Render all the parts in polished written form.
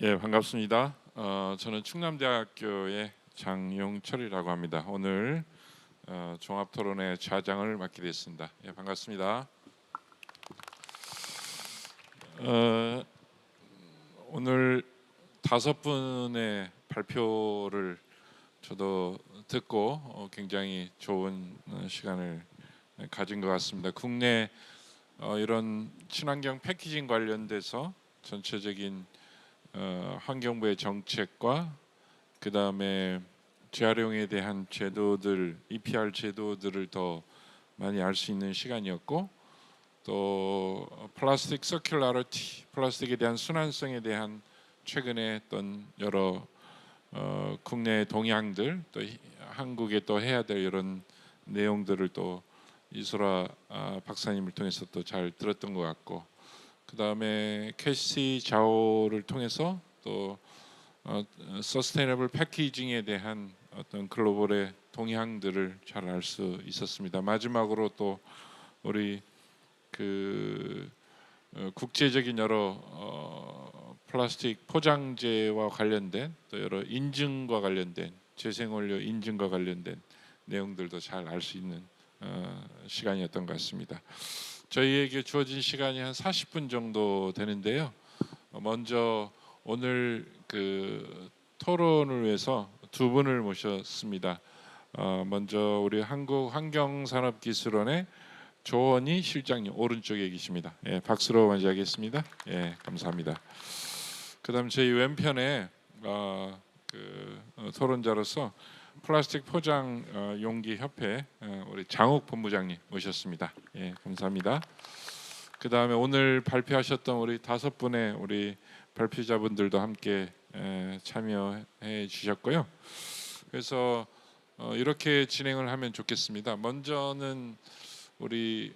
예, 반갑습니다. 저는 충남대학교의 장용철이라고 합니다. 오늘 종합토론회 좌장을 맡게 됐습니다. 예, 반갑습니다. 오늘 5분의 발표를 저도 듣고 굉장히 좋은 시간을 가진 것 같습니다. 국내 이런 친환경 패키징 관련돼서 전체적인 환경부의 정책과 그 다음에 재활용에 대한 제도들, EPR 제도들을 더 많이 알 수 있는 시간이었고, 또 플라스틱 서큘러리티, 플라스틱에 대한 순환성에 대한 최근에 어떤 여러 국내 동향들, 또 한국에 또 해야 될 이런 내용들을 또 이소라 박사님을 통해서 또 잘 들었던 것 같고, 그 다음에 캐시 자오를 통해서 또 서스테이너블 패키징에 대한 어떤 글로벌의 동향들을 잘 알 수 있었습니다. 마지막으로 또 우리 국제적인 여러 플라스틱 포장재와 관련된 또 여러 인증과 관련된 재생원료 인증과 관련된 내용들도 잘 알 수 있는 시간이었던 것 같습니다. 저희에게 주어진 시간이 한 40분 정도 되는데요. 먼저 오늘 토론을 위해서 두 분을 모셨습니다. 먼저 우리 한국환경산업기술원의 조원희 실장님 오른쪽에 계십니다. 예, 박수로 맞이하겠습니다. 예, 감사합니다. 그다음 저희 왼편에 토론자로서 플라스틱 포장 용기 협회 우리 장욱 본부장님 모셨습니다. 예, 감사합니다. 그 다음에 오늘 발표하셨던 우리 5분의 우리 발표자분들도 함께 참여해 주셨고요. 그래서 이렇게 진행을 하면 좋겠습니다. 먼저는 우리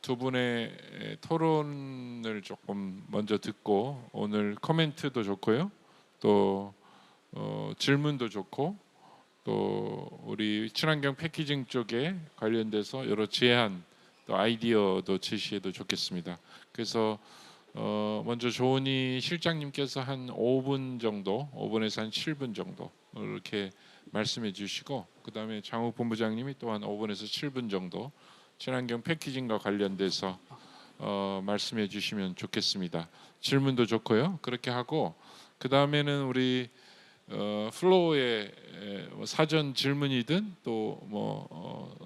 두 분의 토론을 조금 먼저 듣고 오늘 코멘트도 좋고요. 또 질문도 좋고 또 우리 친환경 패키징 쪽에 관련돼서 여러 제안 또 아이디어도 제시해도 좋겠습니다. 그래서 먼저 조은희 실장님께서 한 5분 정도, 5분에서 한 7분 정도 이렇게 말씀해 주시고, 그 다음에 장욱 본부장님이 또한 5분에서 7분 정도 친환경 패키징과 관련돼서 말씀해 주시면 좋겠습니다. 질문도 좋고요. 그렇게 하고 그 다음에는 우리 플로어에 사전 질문이든 또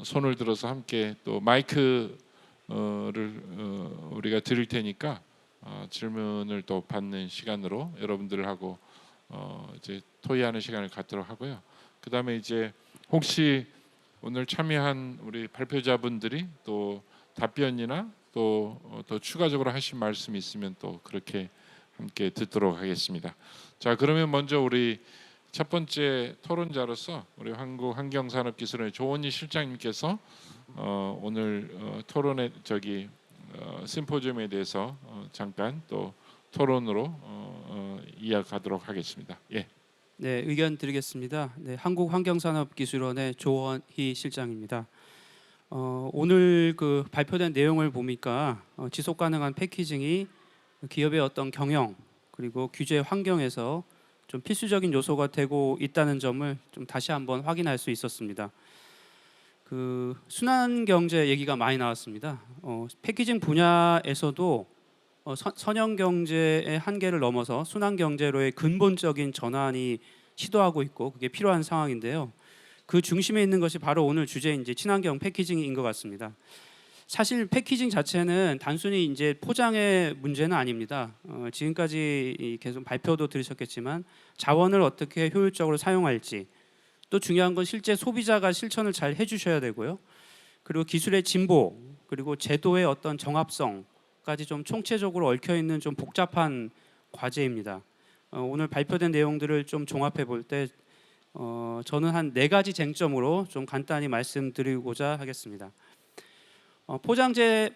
손을 들어서 함께 또 마이크를 우리가 드릴 테니까 질문을 또 받는 시간으로 여러분들하고 이제 토의하는 시간을 갖도록 하고요. 그 다음에 이제 혹시 오늘 참여한 우리 발표자분들이 또 답변이나 또 추가적으로 하신 말씀이 있으면 또 그렇게 함께 듣도록 하겠습니다. 자, 그러면 먼저 우리 첫 번째 토론자로서 우리 한국환경산업기술원의 조원희 실장님께서 오늘 토론회 심포지엄에 대해서 잠깐 또 토론으로 이어가도록 하겠습니다. 예. 네, 의견 드리겠습니다. 네, 한국환경산업기술원의 조원희 실장입니다. 오늘 발표된 내용을 보니까 지속 가능한 패키징이 기업의 어떤 경영 그리고 규제 환경에서 좀 필수적인 요소가 되고 있다는 점을 좀 다시 한번 확인할 수 있었습니다. 순환 경제 얘기가 많이 나왔습니다. 패키징 분야에서도 선형 경제의 한계를 넘어서 순환 경제로의 근본적인 전환이 시도하고 있고 그게 필요한 상황인데요. 그 중심에 있는 것이 바로 오늘 주제인 이제 친환경 패키징인 것 같습니다. 사실 패키징 자체는 단순히 이제 포장의 문제는 아닙니다. 지금까지 계속 발표도 들으셨겠지만 자원을 어떻게 효율적으로 사용할지, 또 중요한 건 실제 소비자가 실천을 잘 해주셔야 되고요. 그리고 기술의 진보, 그리고 제도의 어떤 정합성까지 좀 총체적으로 얽혀 있는 좀 복잡한 과제입니다. 오늘 발표된 내용들을 좀 종합해 볼 때 저는 한 4가지 쟁점으로 좀 간단히 말씀드리고자 하겠습니다.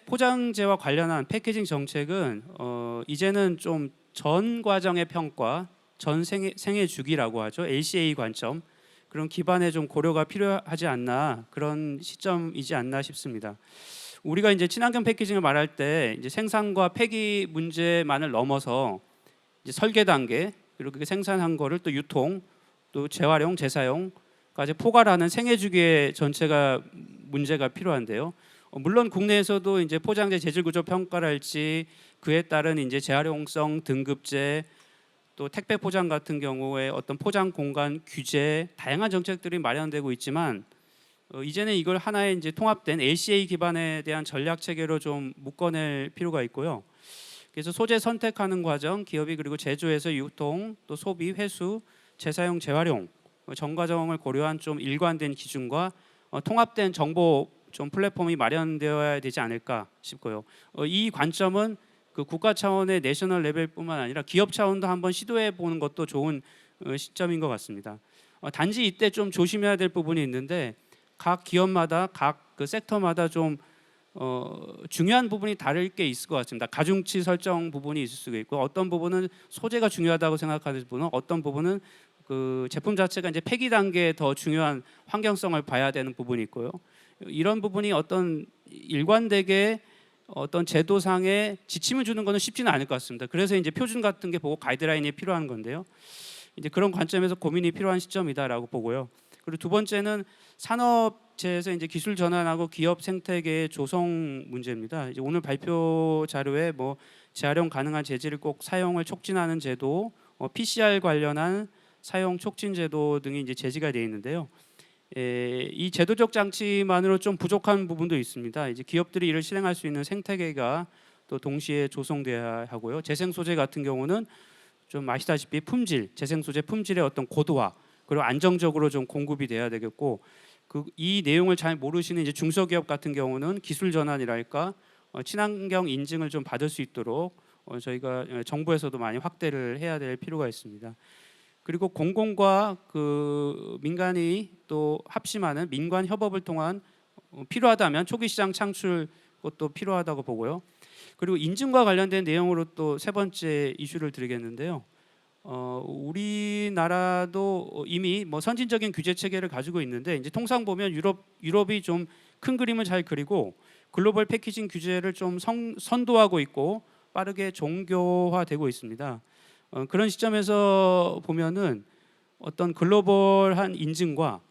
포장재와 관련한 패키징 정책은 이제는 좀 전 과정의 평가, 전 생애 주기라고 하죠. LCA 관점, 그런 기반의 좀 고려가 필요하지 않나, 그런 시점이지 않나 싶습니다. 우리가 이제 친환경 패키징을 말할 때 이제 생산과 폐기 문제만을 넘어서 이제 설계 단계 그리고 그게 생산한 거를 또 유통 또 재활용 재사용까지 포괄하는 생애 주기의 전체가 문제가 필요한데요. 물론 국내에서도 이제 포장재 재질 구조 평가랄지 그에 따른 이제 재활용성 등급제 또 택배 포장 같은 경우에 어떤 포장 공간 규제 다양한 정책들이 마련되고 있지만 이제는 이걸 하나의 이제 통합된 LCA 기반에 대한 전략 체계로 좀 묶어낼 필요가 있고요. 그래서 소재 선택하는 과정, 기업이 그리고 제조에서 유통, 또 소비, 회수, 재사용, 재활용 전 과정을 고려한 좀 일관된 기준과 통합된 정보 좀 플랫폼이 마련되어야 되지 않을까 싶고요. 이 관점은 그 국가 차원의 내셔널 레벨뿐만 아니라 기업 차원도 한번 시도해 보는 것도 좋은 시점인 것 같습니다. 단지 이때 좀 조심해야 될 부분이 있는데 각 기업마다 각 그 섹터마다 좀 중요한 부분이 다를 게 있을 것 같습니다. 가중치 설정 부분이 있을 수가 있고 어떤 부분은 소재가 중요하다고 생각하는 분은 어떤 부분은 그 제품 자체가 이제 폐기 단계에 더 중요한 환경성을 봐야 되는 부분이 있고요. 이런 부분이 어떤 일관되게 어떤 제도상의 지침을 주는 것은 쉽지는 않을 것 같습니다. 그래서 이제 표준 같은 게 보고 가이드라인이 필요한 건데요. 이제 그런 관점에서 고민이 필요한 시점이다라고 보고요. 그리고 두 번째는 산업체에서 이제 기술 전환하고 기업 생태계의 조성 문제입니다. 이제 오늘 발표 자료에 뭐 재활용 가능한 재질을 꼭 사용을 촉진하는 제도, PCR 관련한 사용 촉진 제도 등이 이제 제시가 되어 있는데요. 이 제도적 장치만으로 좀 부족한 부분도 있습니다. 이제 기업들이 이를 실행할 수 있는 생태계가 또 동시에 조성돼야 하고요. 재생 소재 같은 경우는 좀 아시다시피 품질, 재생 소재 품질의 어떤 고도화 그리고 안정적으로 좀 공급이 돼야 되겠고 이 내용을 잘 모르시는 이제 중소기업 같은 경우는 기술 전환이랄까 친환경 인증을 좀 받을 수 있도록 저희가 정부에서도 많이 확대를 해야 될 필요가 있습니다. 그리고 공공과 그 민간이 또 합심하는 민관 협업을 통한 필요하다면 초기 시장 창출 것도 필요하다고 보고요. 그리고 인증과 관련된 내용으로 또 세 번째 이슈를 드리겠는데요. 우리나라도 이미 뭐 선진적인 규제 체계를 가지고 있는데 이제 통상 보면 유럽이 좀 큰 그림을 잘 그리고 글로벌 패키징 규제를 좀 선도하고 있고 빠르게 종교화되고 있습니다. 그런 시점에서 보면은 어떤 글로벌한 인증과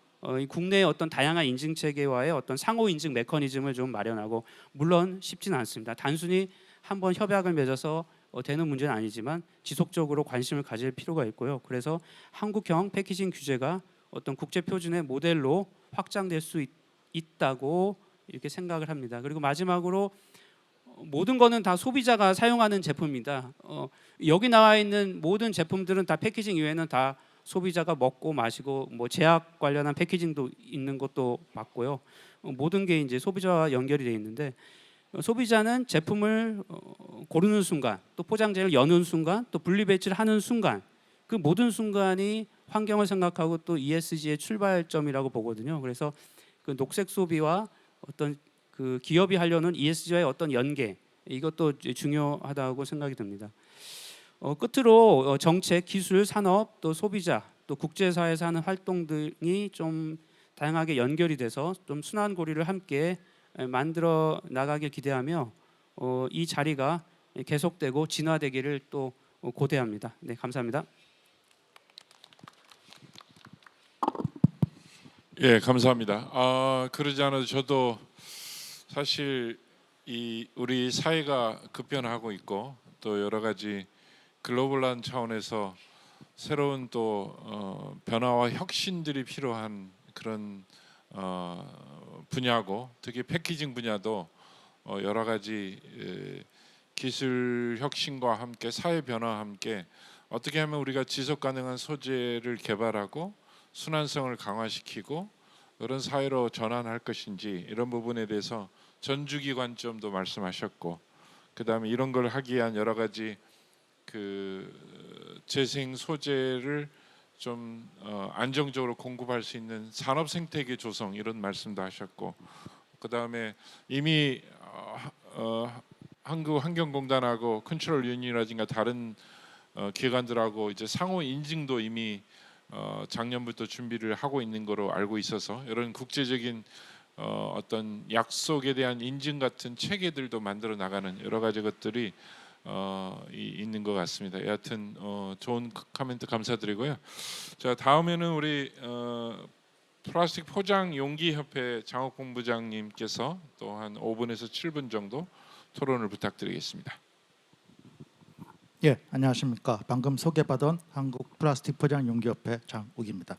이 국내의 어떤 다양한 인증 체계와의 어떤 상호 인증 메커니즘을 좀 마련하고 물론 쉽지는 않습니다. 단순히 한번 협약을 맺어서 되는 문제는 아니지만 지속적으로 관심을 가질 필요가 있고요. 그래서 한국형 패키징 규제가 어떤 국제 표준의 모델로 확장될 수 있다고 이렇게 생각을 합니다. 그리고 마지막으로 모든 거는 다 소비자가 사용하는 제품입니다. 여기 나와 있는 모든 제품들은 다 패키징 이외에는 다 소비자가 먹고 마시고 뭐 제약 관련한 패키징도 있는 것도 맞고요. 모든 게 이제 소비자와 연결이 돼 있는데 소비자는 제품을 고르는 순간, 또 포장재를 여는 순간, 또 분리 배치를 하는 순간, 그 모든 순간이 환경을 생각하고 또 ESG의 출발점이라고 보거든요. 그래서 그 녹색 소비와 어떤 그 기업이 하려는 ESG와의 어떤 연계 이것도 중요하다고 생각이 듭니다. 끝으로 정책, 기술, 산업, 또 소비자, 또 국제사회에서 하는 활동 등이 좀 다양하게 연결이 돼서 좀 순환고리를 함께 만들어 나가길 기대하며 이 자리가 계속되고 진화되기를 또 고대합니다. 네, 감사합니다. 예, 감사합니다. 그러지 않아도 저도 사실 이 우리 사회가 급변하고 있고 또 여러 가지 글로벌한 차원에서 새로운 또 변화와 혁신들이 필요한 그런 분야고 특히 패키징 분야도 여러 가지 기술 혁신과 함께 사회 변화와 함께 어떻게 하면 우리가 지속 가능한 소재를 개발하고 순환성을 강화시키고 그런 사회로 전환할 것인지 이런 부분에 대해서 전주기 관점도 말씀하셨고 그다음에 이런 걸 하기 위한 여러 가지 그 재생 소재를 좀 안정적으로 공급할 수 있는 산업 생태계 조성 이런 말씀도 하셨고 그다음에 이미 한국환경공단하고 컨트롤 유니라든가 다른 기관들하고 이제 상호 인증도 이미 작년부터 준비를 하고 있는 거로 알고 있어서 이런 국제적인 어떤 약속에 대한 인증 같은 체계들도 만들어 나가는 여러 가지 것들이 있는 것 같습니다. 여하튼 좋은 코멘트 감사드리고요. 자, 다음에는 우리 플라스틱 포장 용기 협회 장옥 본부장님께서 또 한 5분에서 7분 정도 토론을 부탁드리겠습니다. 예, 안녕하십니까. 방금 소개받은 한국 플라스틱 포장 용기협회 장욱입니다.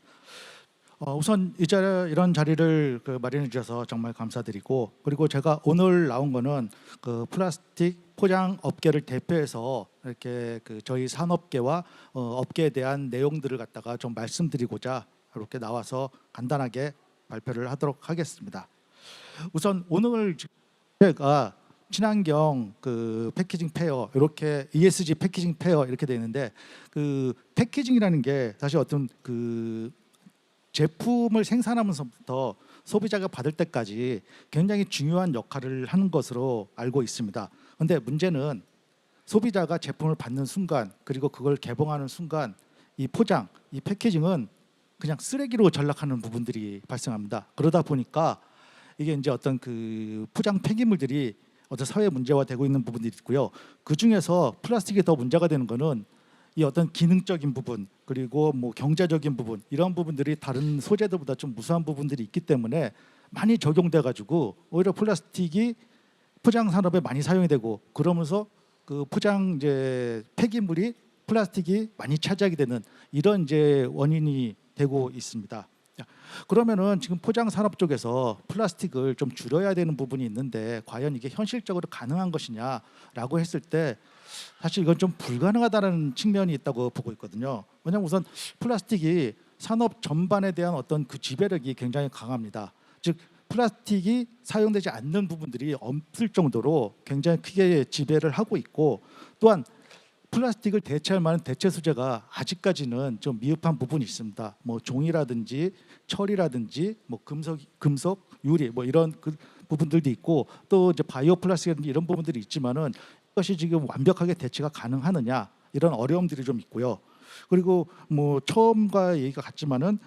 우선 이런 자리를 마련해 주셔서 정말 감사드리고, 그리고 제가 오늘 나온 거는 그 플라스틱 포장 업계를 대표해서 이렇게 저희 산업계와 업계에 대한 내용들을 갖다가 좀 말씀드리고자 이렇게 나와서 간단하게 발표를 하도록 하겠습니다. 우선 오늘 제가 친환경 패키징 페어, 이렇게 ESG 패키징 페어 이렇게 돼 있는데, 그 패키징이라는 게 사실 어떤 제품을 생산하면서부터 소비자가 받을 때까지 굉장히 중요한 역할을 하는 것으로 알고 있습니다. 그런데 문제는 소비자가 제품을 받는 순간, 그리고 그걸 개봉하는 순간 이 포장, 이 패키징은 그냥 쓰레기로 전락하는 부분들이 발생합니다. 그러다 보니까 이게 이제 어떤 포장 폐기물들이 어떤 사회 문제화되고 있는 부분들이 있고요. 그 중에서 플라스틱이 더 문제가 되는 거는 이 어떤 기능적인 부분, 그리고 뭐 경제적인 부분, 이런 부분들이 다른 소재들보다 좀 무수한 부분들이 있기 때문에 많이 적용돼 가지고 오히려 플라스틱이 포장 산업에 많이 사용이 되고, 그러면서 그 포장 이제 폐기물이 플라스틱이 많이 차지하게 되는 이런 이제 원인이 되고 있습니다. 그러면은 지금 포장 산업 쪽에서 플라스틱을 좀 줄여야 되는 부분이 있는데, 과연 이게 현실적으로 가능한 것이냐라고 했을 때 사실 이건 좀 불가능하다는 측면이 있다고 보고 있거든요. 왜냐하면 우선 플라스틱이 산업 전반에 대한 어떤 그 지배력이 굉장히 강합니다. 즉 플라스틱이 사용되지 않는 부분들이 없을 정도로 굉장히 크게 지배를 하고 있고, 또한 플라스틱을 대체할 만한 대체 소재가 아직까지는 좀 미흡한 부분이 있습니다. 뭐 종이라든지 철이라든지 뭐 금속, 유리 뭐 이런 부분들도 있고, 또 이제 바이오 플라스틱이라든지 이런 부분들이 있지만은 이것이 지금 완벽하게 대체가 가능하느냐, 이런 어려움들이 좀 있고요. 그리고 뭐 처음과 얘기가 같지만은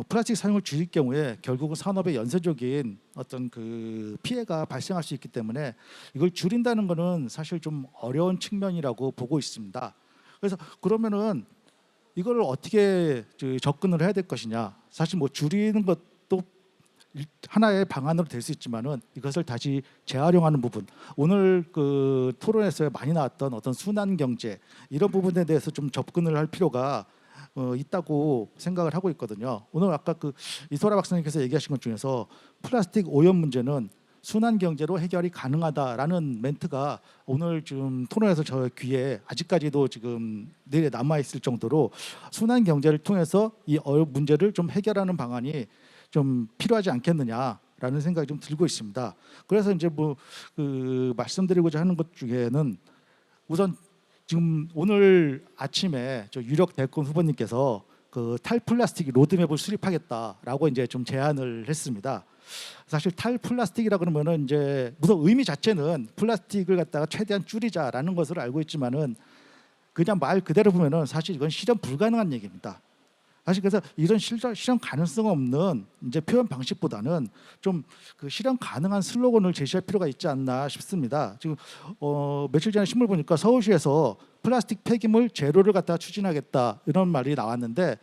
플라스틱 사용을 줄일 경우에 결국은 산업의 연쇄적인 어떤 피해가 발생할 수 있기 때문에 이걸 줄인다는 것은 사실 좀 어려운 측면이라고 보고 있습니다. 그래서 그러면은 이걸 어떻게 접근을 해야 될 것이냐? 사실 뭐 줄이는 것도 하나의 방안으로 될 수 있지만은 이것을 다시 재활용하는 부분, 오늘 토론에서 많이 나왔던 어떤 순환 경제, 이런 부분에 대해서 좀 접근을 할 필요가 있다고 생각을 하고 있거든요. 오늘 아까 이소라 박사님께서 얘기하신 것 중에서 플라스틱 오염 문제는 순환 경제로 해결이 가능하다라는 멘트가 오늘 지금 토론에서 저 귀에 아직까지도 지금 뇌에 남아 있을 정도로 순환 경제를 통해서 이 문제를 좀 해결하는 방안이 좀 필요하지 않겠느냐라는 생각이 좀 들고 있습니다. 그래서 이제 말씀드리고자 하는 것 중에는 우선 지금 오늘 아침에 저 유력 대권 후보님께서 탈플라스틱 로드맵을 수립하겠다라고 이제 좀 제안을 했습니다. 사실 탈플라스틱이라 그러면은 이제 우선 의미 자체는 플라스틱을 갖다가 최대한 줄이자라는 것을 알고 있지만은 그냥 말 그대로 보면은 사실 이건 실현 불가능한 얘기입니다. 사실 그래서 이런 실현 가능성 없는 이제 표현 방식보다는 좀 실현 가능한 슬로건을 제시할 필요가 있지 않나 싶습니다. 지금 며칠 전에 신문 보니까 서울시에서 플라스틱 폐기물 제로를 갖다가 추진하겠다, 이런 말이 나왔는데,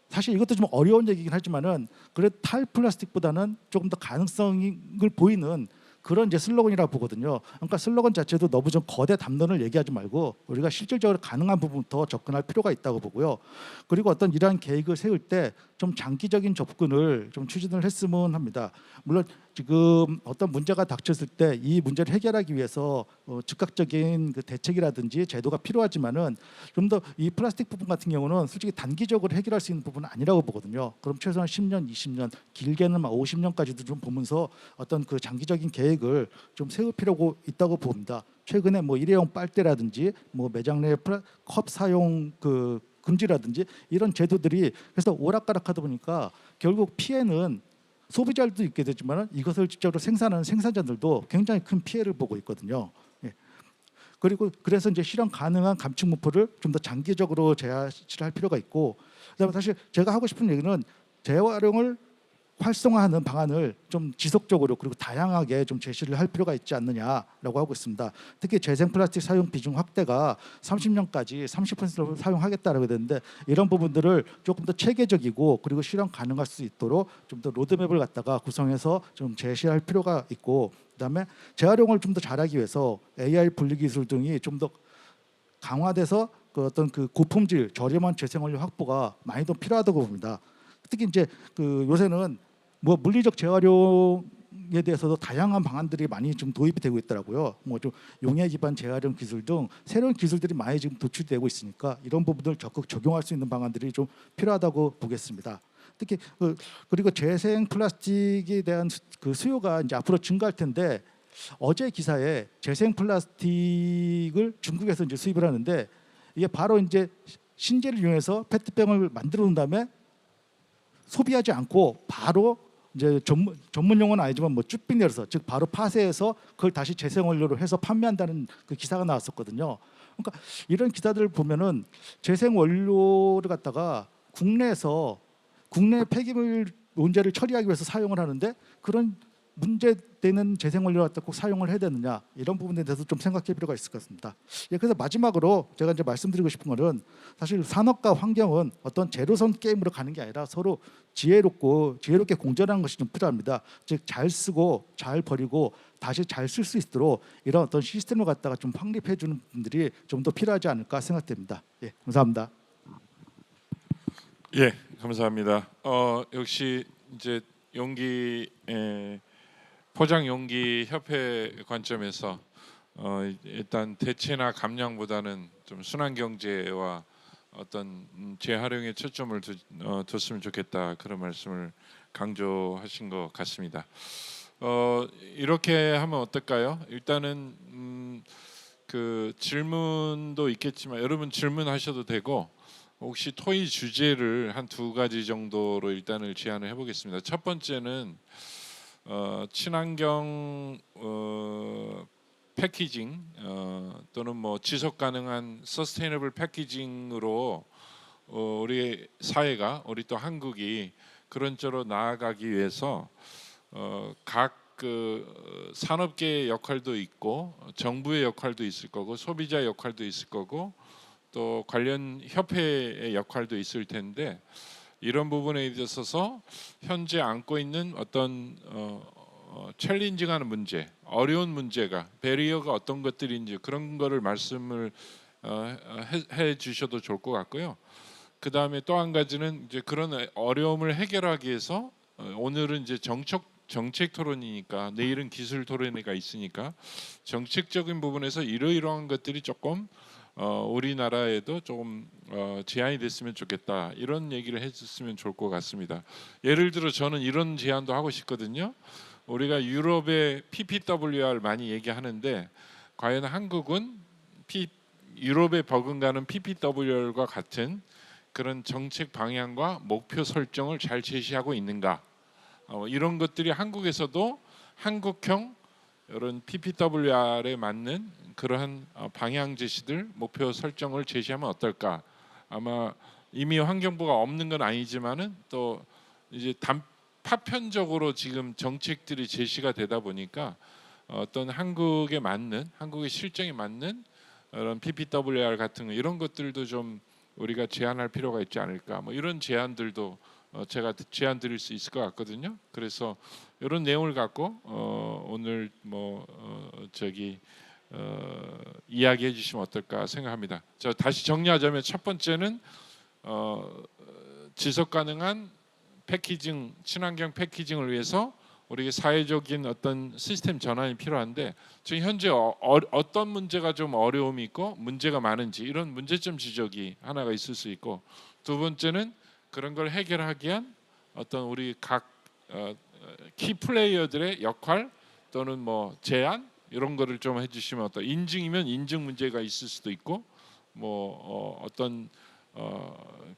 사실 이것도 좀 어려운 얘기긴 하지만은 그래 탈플라스틱보다는 조금 더 가능성을 보이는 그런 이제 슬로건이라고 보거든요. 그러니까 슬로건 자체도 너무 좀 거대 담론을 얘기하지 말고 우리가 실질적으로 가능한 부분부터 접근할 필요가 있다고 보고요. 그리고 어떤 이러한 계획을 세울 때 좀 장기적인 접근을 좀 추진을 했으면 합니다. 물론 지금 어떤 문제가 닥쳤을 때 이 문제를 해결하기 위해서 즉각적인 대책이라든지 제도가 필요하지만은 좀 더 이 플라스틱 부분 같은 경우는 솔직히 단기적으로 해결할 수 있는 부분은 아니라고 보거든요. 그럼 최소한 10년, 20년, 길게는 50년까지도 좀 보면서 어떤 장기적인 계획을 좀 세울 필요가 있다고 봅니다. 최근에 뭐 일회용 빨대라든지 뭐 매장 내 컵 사용 금지라든지 이런 제도들이 그래서 오락가락하다 보니까 결국 피해는 소비자들도 있게 되지만 이것을 직접으로 생산하는 생산자들도 굉장히 큰 피해를 보고 있거든요. 예. 그리고 그래서 이제 실현 가능한 감축 목표를 좀 더 장기적으로 제시할 필요가 있고, 그다음에 사실 제가 하고 싶은 얘기는 재활용을 활성화하는 방안을 좀 지속적으로 그리고 다양하게 좀 제시를 할 필요가 있지 않느냐라고 하고 있습니다. 특히 재생 플라스틱 사용 비중 확대가 30년까지 30%로 사용하겠다라고 되는데 이런 부분들을 조금 더 체계적이고 그리고 실현 가능할 수 있도록 좀 더 로드맵을 갖다가 구성해서 좀 제시할 필요가 있고 그다음에 재활용을 좀 더 잘하기 위해서 AI 분리 기술 등이 좀 더 강화돼서 그 어떤 그 고품질 저렴한 재생원료 확보가 많이 더 필요하다고 봅니다. 특히 이제 그 요새는 뭐 물리적 재활용에 대해서도 다양한 방안들이 많이 좀 도입이 되고 있더라고요. 뭐 좀 용해 기반 재활용 기술 등 새로운 기술들이 많이 지금 도출되고 있으니까 이런 부분들 적극 적용할 수 있는 방안들이 좀 필요하다고 보겠습니다. 특히 그리고 재생 플라스틱에 대한 그 수요가 이제 앞으로 증가할 텐데 어제 기사에 재생 플라스틱을 중국에서 이제 수입을 하는데 이게 바로 이제 신재를 이용해서 페트병을 만들어 놓은 다음에 소비하지 않고 바로 이제 전문 용어는 아니지만 뭐 쭈삣 내려서 즉 바로 파쇄해서 그걸 다시 재생원료로 해서 판매한다는 그 기사가 나왔었거든요. 그러니까 이런 기사들을 보면은 재생원료를 갖다가 국내에서 국내 폐기물 문제를 처리하기 위해서 사용을 하는데 그런 문제되는 재생원료를 갖다 꼭 사용을 해야 되느냐 이런 부분에 대해서 좀 생각할 필요가 있을 것 같습니다. 예, 그래서 마지막으로 제가 이제 말씀드리고 싶은 거는 사실 산업과 환경은 어떤 제로섬 게임으로 가는 게 아니라 서로 지혜롭게 공존하는 것이 좀 필요합니다. 즉 잘 쓰고 잘 버리고 다시 잘 쓸 수 있도록 이런 어떤 시스템을 갖다가 좀 확립해 주는 분들이 좀 더 필요하지 않을까 생각됩니다. 예, 감사합니다. 예, 감사합니다. 역시 이제 용기 포장 용기 협회 관점에서 일단 대체나 감량보다는 좀 순환 경제와 어떤 재활용에 초점을 뒀으면 좋겠다 그런 말씀을 강조하신 것 같습니다. 이렇게 하면 어떨까요? 일단은 그 질문도 있겠지만 여러분 질문하셔도 되고 혹시 토의 주제를 한 두 가지 정도로 일단을 제안을 해보겠습니다. 첫 번째는 친환경 패키징 또는 뭐 지속 가능한 서스테이너블 패키징으로 우리 사회가 우리 또 한국이 그런 쪽으로 나아가기 위해서 각 그 산업계의 역할도 있고 정부의 역할도 있을 거고 소비자의 역할도 있을 거고 또 관련 협회의 역할도 있을 텐데 이런 부분에 있어서 현재 안고 있는 어떤 챌린징하는 문제, 어려운 문제가 베리어가 어떤 것들인지 그런 거를 말씀을 해 주셔도 좋을 것 같고요. 그 다음에 또 한 가지는 이제 그런 어려움을 해결하기 위해서 오늘은 이제 정책 토론이니까 내일은 기술 토론회가 있으니까 정책적인 부분에서 이러이러한 것들이 조금 우리나라에도 조금 제안이 됐으면 좋겠다 이런 얘기를 해줬으면 좋을 것 같습니다. 예를 들어 저는 이런 제안도 하고 싶거든요. 우리가 유럽의 PPWR 많이 얘기하는데 과연 한국은 유럽에 버금가는 PPWR과 같은 그런 정책 방향과 목표 설정을 잘 제시하고 있는가? 이런 것들이 한국에서도 한국형 이런 PPWR에 맞는 그러한 방향 제시들, 목표 설정을 제시하면 어떨까? 아마 이미 환경부가 없는 건 아니지만은 또 이제 파편적으로 지금 정책들이 제시가 되다 보니까 어떤 한국에 맞는 한국의 실정에 맞는 이런 PPWR 같은 이런 것들도 좀 우리가 제안할 필요가 있지 않을까? 뭐 이런 제안들도 제가 제안 드릴 수 있을 것 같거든요. 그래서 이런 내용을 갖고 오늘 뭐 이야기해 주시면 어떨까 생각합니다. 자, 다시 정리하자면 첫 번째는 지속 가능한 패키징, 친환경 패키징을 위해서 우리가 사회적인 어떤 시스템 전환이 필요한데 지금 현재 어떤 문제가 좀 어려움이 있고 문제가 많은지 이런 문제점 지적이 하나가 있을 수 있고 두 번째는 그런 걸 해결하기 위한 어떤 우리 각 키 플레이어들의 역할 또는 뭐 제안 이런 거를 좀 해주시면 어떤 인증이면 인증 문제가 있을 수도 있고 뭐 어떤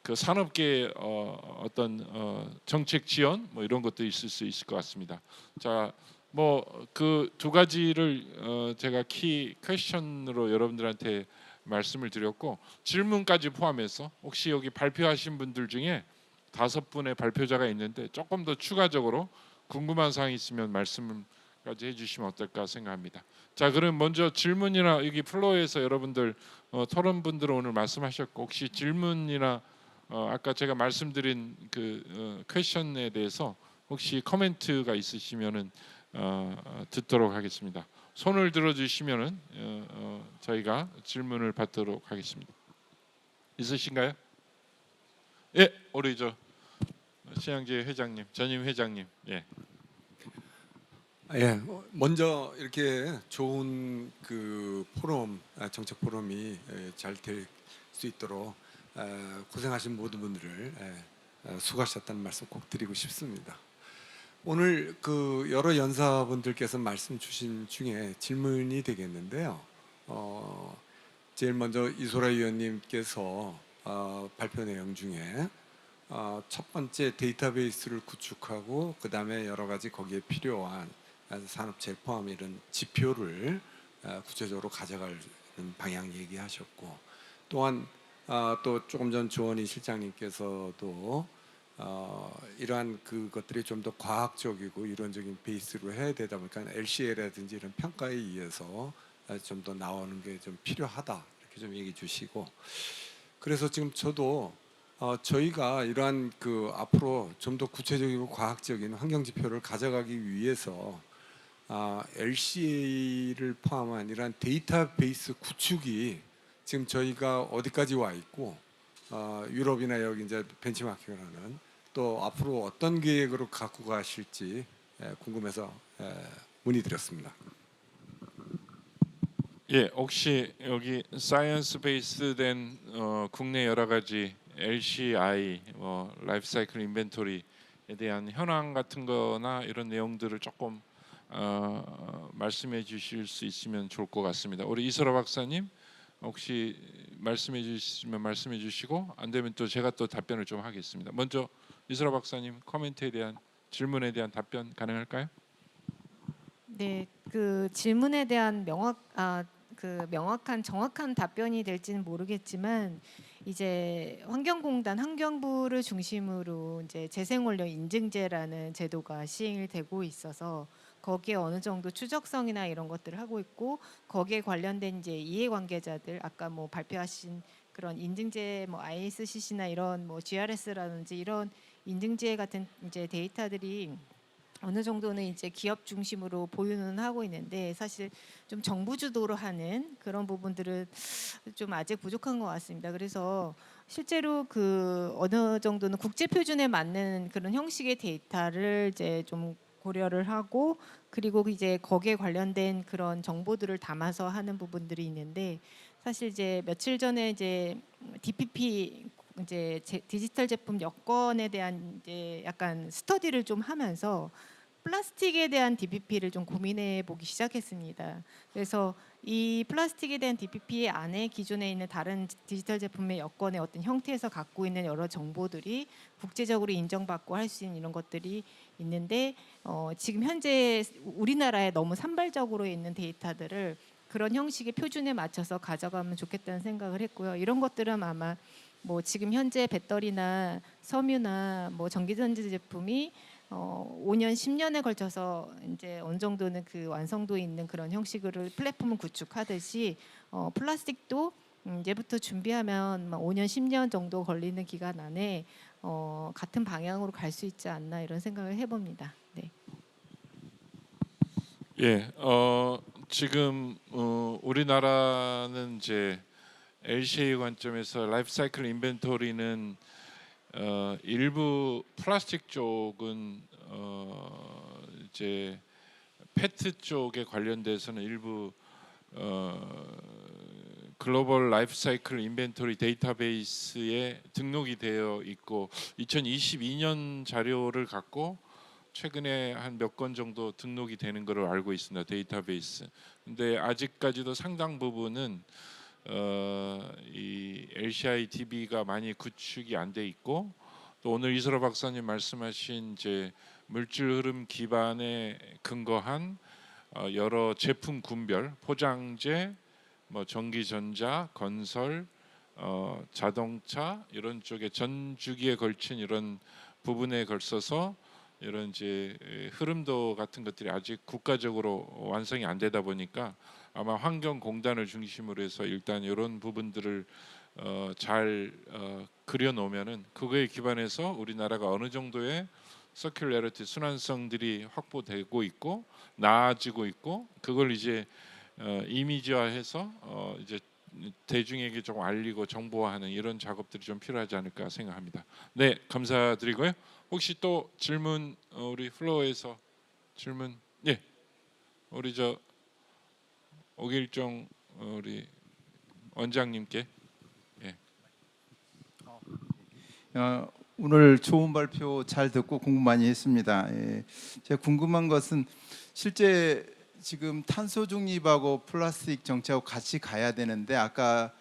그 산업계의 어떤 정책 지원 뭐 이런 것도 있을 수 있을 것 같습니다. 자, 뭐 그 두 가지를 제가 키 퀘스천으로 여러분들한테 말씀을 드렸고 질문까지 포함해서 혹시 여기 발표하신 분들 중에 5분의 발표자가 있는데 조금 더 추가적으로 궁금한 사항이 있으면 말씀까지 해주시면 어떨까 생각합니다. 자, 그럼 먼저 질문이나 여기 플로어에서 여러분들 토론분들은 오늘 말씀하셨고 혹시 질문이나 아까 제가 말씀드린 그 퀘션에 대해서 혹시 코멘트가 있으시면은 듣도록 하겠습니다. 손을 들어주시면은 저희가 질문을 받도록 하겠습니다. 있으신가요? 예, 우리 저 신양재 회장님, 전임 회장님. 예. 예, 먼저 이렇게 좋은 그 포럼, 정책 포럼이 잘 될 수 있도록 고생하신 모든 분들을 수고하셨다는 말씀 꼭 드리고 싶습니다. 오늘 그 여러 연사분들께서 말씀 주신 중에 질문이 되겠는데요. 제일 먼저 이소라 위원님께서 발표 내용 중에 첫 번째 데이터베이스를 구축하고 그 다음에 여러 가지 거기에 필요한 산업체에 포함 이런 지표를 구체적으로 가져가는 방향 얘기하셨고, 또한 또 조금 전 조원희 실장님께서도 이러한 그것들이 좀 더 과학적이고 이론적인 베이스로 해야 되다 보니까 LCA라든지 이런 평가에 의해서 좀 더 나오는 게 좀 필요하다 이렇게 좀 얘기해 주시고, 그래서 지금 저도 저희가 이러한 그 앞으로 좀 더 구체적이고 과학적인 환경 지표를 가져가기 위해서 LCA를 포함한 이러한 데이터베이스 구축이 지금 저희가 어디까지 와 있고 유럽이나 여기 이제 벤치마킹을 하는 또 앞으로 어떤 계획으로 갖고 가실지 궁금해서 문의드렸습니다. 예, 혹시 여기 사이언스 베이스된 국내 여러 가지 LCI, 라이프 사이클 인벤토리에 대한 현황 같은 거나 이런 내용들을 조금 말씀해 주실 수 있으면 좋을 것 같습니다. 우리 이설아 박사님 혹시 말씀해 주시면 말씀해 주시고 안 되면 또 제가 또 답변을 좀 하겠습니다. 먼저 이설아 박사님 코멘트에 대한 질문에 대한 답변 가능할까요? 네, 그 질문에 대한 명확한 정확한 답변이 될지는 모르겠지만 이제 환경공단 환경부를 중심으로 이제 재생원료 인증제라는 제도가 시행이 되고 있어서 거기에 어느 정도 추적성이나 이런 것들을 하고 있고 거기에 관련된 이제 이해관계자들 아까 뭐 발표하신 그런 인증제 뭐 ISCC나 이런 뭐 GRS라든지 이런 인증제 같은 이제 데이터들이 어느 정도는 이제 기업 중심으로 보유는 하고 있는데 사실 좀 정부 주도로 하는 그런 부분들은 좀 아직 부족한 것 같습니다. 그래서 실제로 그 어느 정도는 국제 표준에 맞는 그런 형식의 데이터를 이제 좀 고려를 하고 그리고 이제 거기에 관련된 그런 정보들을 담아서 하는 부분들이 있는데 사실 이제 며칠 전에 이제 DPP 이제 디지털 제품 여건에 대한 이제 약간 스터디를 좀 하면서 플라스틱에 대한 DPP를 좀 고민해 보기 시작했습니다. 그래서 이 플라스틱에 대한 DPP 안에 기존에 있는 다른 디지털 제품의 여건의 어떤 형태에서 갖고 있는 여러 정보들이 국제적으로 인정받고 할 수 있는 이런 것들이 있는데 지금 현재 우리나라에 너무 산발적으로 있는 데이터들을 그런 형식의 표준에 맞춰서 가져가면 좋겠다는 생각을 했고요. 이런 것들은 아마 뭐 지금 현재 배터리나 섬유나 뭐 전기전지 제품이 5년, 10년에 걸쳐서 이제 어느 정도는 그 완성도 있는 그런 형식으로 플랫폼을 구축하듯이 플라스틱도 이제부터 준비하면 5년, 10년 정도 걸리는 기간 안에 같은 방향으로 갈 수 있지 않나 이런 생각을 해봅니다. 네. 예, 지금 우리나라는 이제 LCA 관점에서 라이프 사이클 인벤토리는 일부 플라스틱 쪽은 이제 페트 쪽에 관련돼서는 일부 글로벌 라이프 사이클 인벤토리 데이터베이스에 등록이 되어 있고 2022년 자료를 갖고 최근에 한 몇 건 정도 등록이 되는 것으로 알고 있습니다. 데이터베이스. 근데 아직까지도 상당 부분은 이 LCI DB가 많이 구축이 안 돼 있고 또 오늘 이설아 박사님 말씀하신 이제 물질 흐름 기반에 근거한 여러 제품 군별, 포장재, 뭐 전기전자, 건설, 자동차 이런 쪽에 전 주기에 걸친 이런 부분에 걸쳐서 이런 이제 흐름도 같은 것들이 아직 국가적으로 완성이 안 되다 보니까 아마 환경공단을 중심으로 해서 일단 이런 부분들을 잘 그려놓으면은 그거에 기반해서 우리나라가 어느 정도의 서큘러리티 순환성들이 확보되고 있고 나아지고 있고 그걸 이제 이미지화해서 이제 대중에게 좀 알리고 정보화하는 이런 작업들이 좀 필요하지 않을까 생각합니다. 네, 감사드리고요. 혹시 또 질문 우리 플로어에서 질문 예 우리 저 오길정 우리 원장님께 예. 오늘 좋은 발표 잘 듣고 공부 많이 했습니다. 예. 제가 궁금한 것은 실제 지금 탄소 중립하고 플라스틱 정책하고 같이 가야 되는데 아까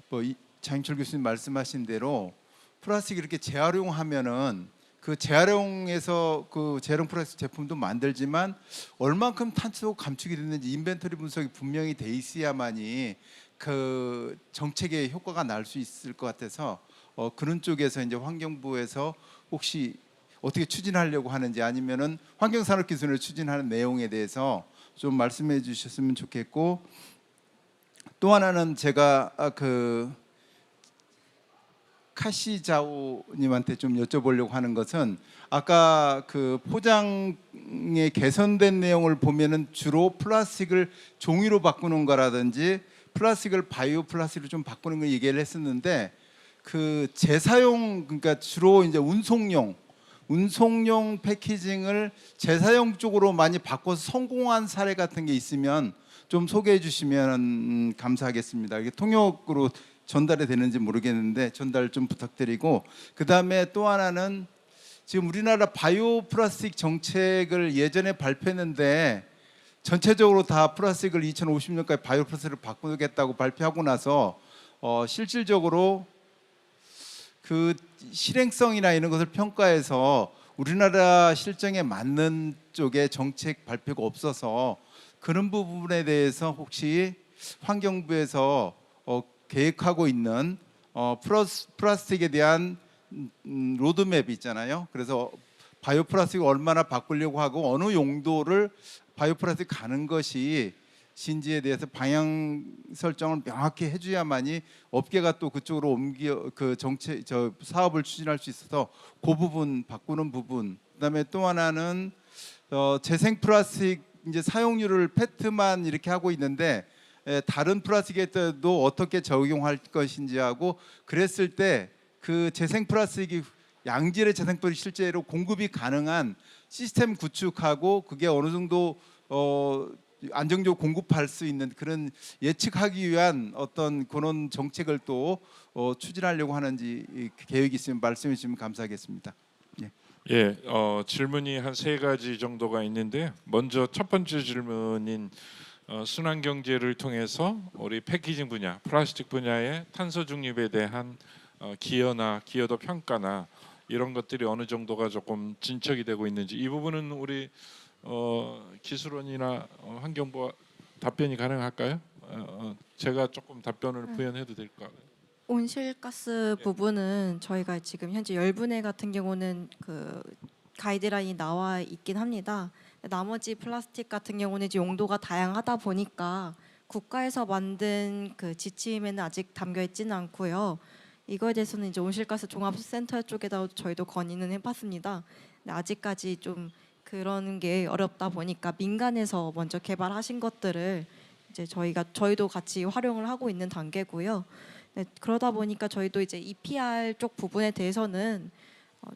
뭐 장임철 교수님 말씀하신 대로 플라스틱 이렇게 재활용하면은 그 재활용에서 그 재활용 플라스틱 제품도 만들지만 얼만큼 탄소 감축이 됐는지 인벤토리 분석이 분명히 돼 있어야만이 그 정책의 효과가 날 수 있을 것 같아서 그런 쪽에서 이제 환경부에서 혹시 어떻게 추진하려고 하는지 아니면은 환경산업기준을 추진하는 내용에 대해서 좀 말씀해 주셨으면 좋겠고 또 하나는 제가 그 카시자오님한테 좀 여쭤보려고 하는 것은 아까 그 포장에 개선된 내용을 보면은 주로 플라스틱을 종이로 바꾸는 거라든지 플라스틱을 바이오 플라스틱으로 좀 바꾸는 걸 얘기를 했었는데 그 재사용 그러니까 주로 이제 운송용 패키징을 재사용 쪽으로 많이 바꿔서 성공한 사례 같은 게 있으면 좀 소개해 주시면 감사하겠습니다. 이게 통역으로 전달이 되는지 모르겠는데 전달 좀 부탁드리고 그다음에 또 하나는 지금 우리나라 바이오 플라스틱 정책을 예전에 발표했는데 전체적으로 다 플라스틱을 2050년까지 바이오 플라스틱으로 바꾸겠다고 발표하고 나서 실질적으로 그 실행성이나 이런 것을 평가해서 우리나라 실정에 맞는 쪽에 정책 발표가 없어서 그런 부분에 대해서 혹시 환경부에서 계획하고 있는 플라스틱에 대한 로드맵이 있잖아요. 그래서 바이오 플라스틱을 얼마나 바꾸려고 하고 어느 용도를 바이오 플라스틱 가는 것이 신지에 대해서 방향 설정을 명확히 해줘야만이 업계가 또 그쪽으로 옮겨 그 정책 저 사업을 추진할 수 있어서 그 부분 바꾸는 부분. 그다음에 또 하나는 재생 플라스틱 이제 사용률을 페트만 이렇게 하고 있는데 다른 플라스틱에도 어떻게 적용할 것인지 하고 그랬을 때 그 재생 플라스틱이 양질의 재생 플라스틱 실제로 공급이 가능한 시스템 구축하고 그게 어느 정도 안정적으로 공급할 수 있는 그런 예측하기 위한 어떤 그런 정책을 또 추진하려고 하는지 계획이 있으면 말씀해 주시면 감사하겠습니다. 예, 질문이 한 세 가지 정도가 있는데 먼저 첫 번째 질문인 순환 경제를 통해서 우리 패키징 분야, 플라스틱 분야의 탄소 중립에 대한 기여나 기여도 평가나 이런 것들이 어느 정도가 조금 진척이 되고 있는지 이 부분은 우리 기술원이나 환경부 답변이 가능할까요? 제가 조금 답변을 부연해도 될까요? 온실가스 부분은 저희가 지금 현재 열분해 같은 경우는 그 가이드라인이 나와 있긴 합니다. 나머지 플라스틱 같은 경우는 이제 용도가 다양하다 보니까 국가에서 만든 그 지침에는 아직 담겨 있지는 않고요. 이거에 대해서는 이제 온실가스 종합센터 쪽에다 저희도 건의는 해봤습니다. 근데 아직까지 좀 그런 게 어렵다 보니까 민간에서 먼저 개발하신 것들을 이제 저희도 같이 활용을 하고 있는 단계고요. 네, 그러다 보니까 저희도 이제 EPR 쪽 부분에 대해서는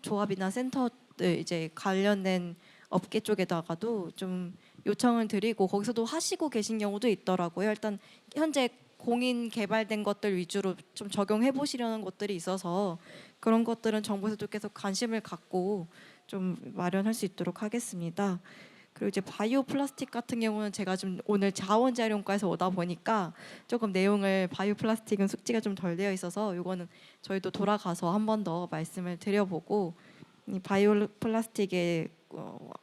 조합이나 센터 이제 관련된 업계 쪽에다가도 좀 요청을 드리고 거기서도 하시고 계신 경우도 있더라고요. 일단 현재 공인 개발된 것들 위주로 좀 적용해 보시려는 것들이 있어서 그런 것들은 정부에서도 계속 관심을 갖고 좀 마련할 수 있도록 하겠습니다. 그리고 이제 바이오 플라스틱 같은 경우는 제가 좀 오늘 자원재활용과에서 오다 보니까 조금 내용을 바이오 플라스틱은 숙지가 좀 덜 되어 있어서 이거는 저희도 돌아가서 한 번 더 말씀을 드려보고 이 바이오 플라스틱의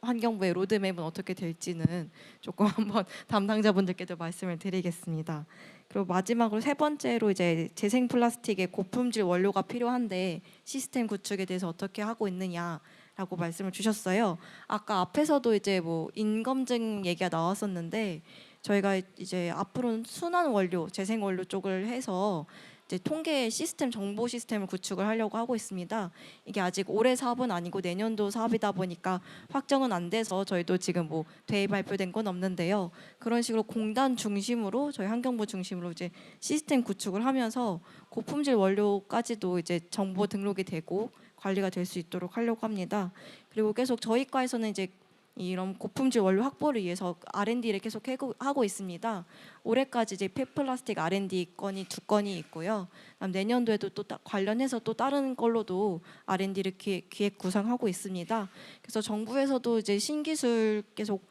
환경부의 로드맵은 어떻게 될지는 조금 한번 담당자분들께도 말씀을 드리겠습니다. 그리고 마지막으로 세 번째로 이제 재생 플라스틱의 고품질 원료가 필요한데 시스템 구축에 대해서 어떻게 하고 있느냐라고 말씀을 주셨어요. 아까 앞에서도 이제 뭐 인검증 얘기가 나왔었는데 저희가 이제 앞으로는 순환 원료, 재생 원료 쪽을 해서 이제 통계 시스템, 정보 시스템을 구축을 하려고 하고 있습니다. 이게 아직 올해 사업은 아니고 내년도 사업이다 보니까 확정은 안 돼서 저희도 지금 뭐 대의 발표된 건 없는데요. 그런 식으로 공단 중심으로 저희 환경부 중심으로 이제 시스템 구축을 하면서 고품질 원료까지도 이제 정보 등록이 되고 관리가 될 수 있도록 하려고 합니다. 그리고 계속 저희 과에서는 이제 이런 고품질 원료 확보를 위해서 R&D를 계속 하고 있습니다. 올해까지 이제 폐플라스틱 R&D 건이 2건이 있고요. 그다음 내년도에도 또 관련해서 또 다른 걸로도 R&D를 기획 구상하고 있습니다. 그래서 정부에서도 이제 신기술 계속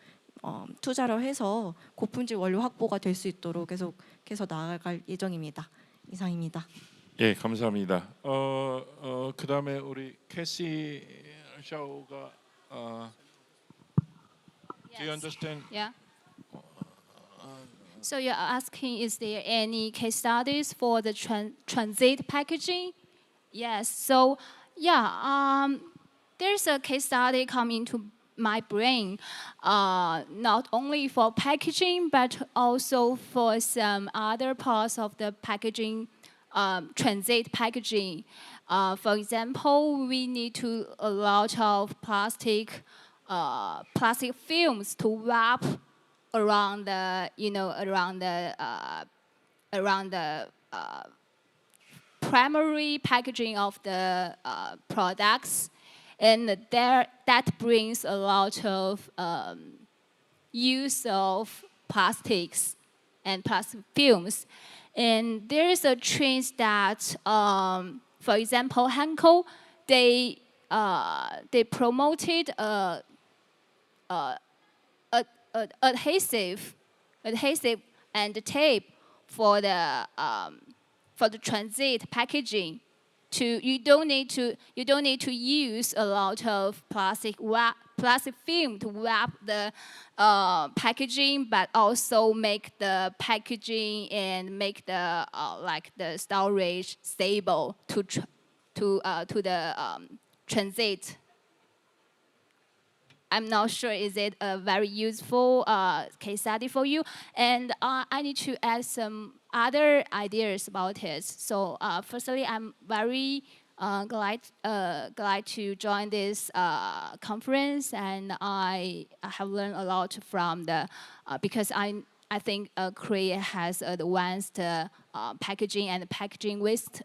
투자를 해서 고품질 원료 확보가 될 수 있도록 계속해서 나아갈 예정입니다. 이상입니다. 예, 감사합니다. 그다음에 우리 캐시 샤오가 Do you understand? Yeah. So you're asking, is there any case studies for the transit packaging? Yes. So yeah, there's a case study coming to my brain, not only for packaging but also for some other parts of the packaging, transit packaging. For example, we need to a lot of plastic films to wrap around the primary packaging of the products, and that brings a lot of use of plastics and plastic films. And there is a trend that, for example, Henkel, they promoted adhesive and tape for the transit packaging. You don't need to use a lot of plastic film to wrap the packaging, but also make the packaging and make the the storage stable to the transit. I'm not sure is it a very useful case study for you, and I need to add some other ideas about it. So firstly, I'm very glad to join this conference, and I have learned a lot from because I think Korea has advanced packaging and packaging waste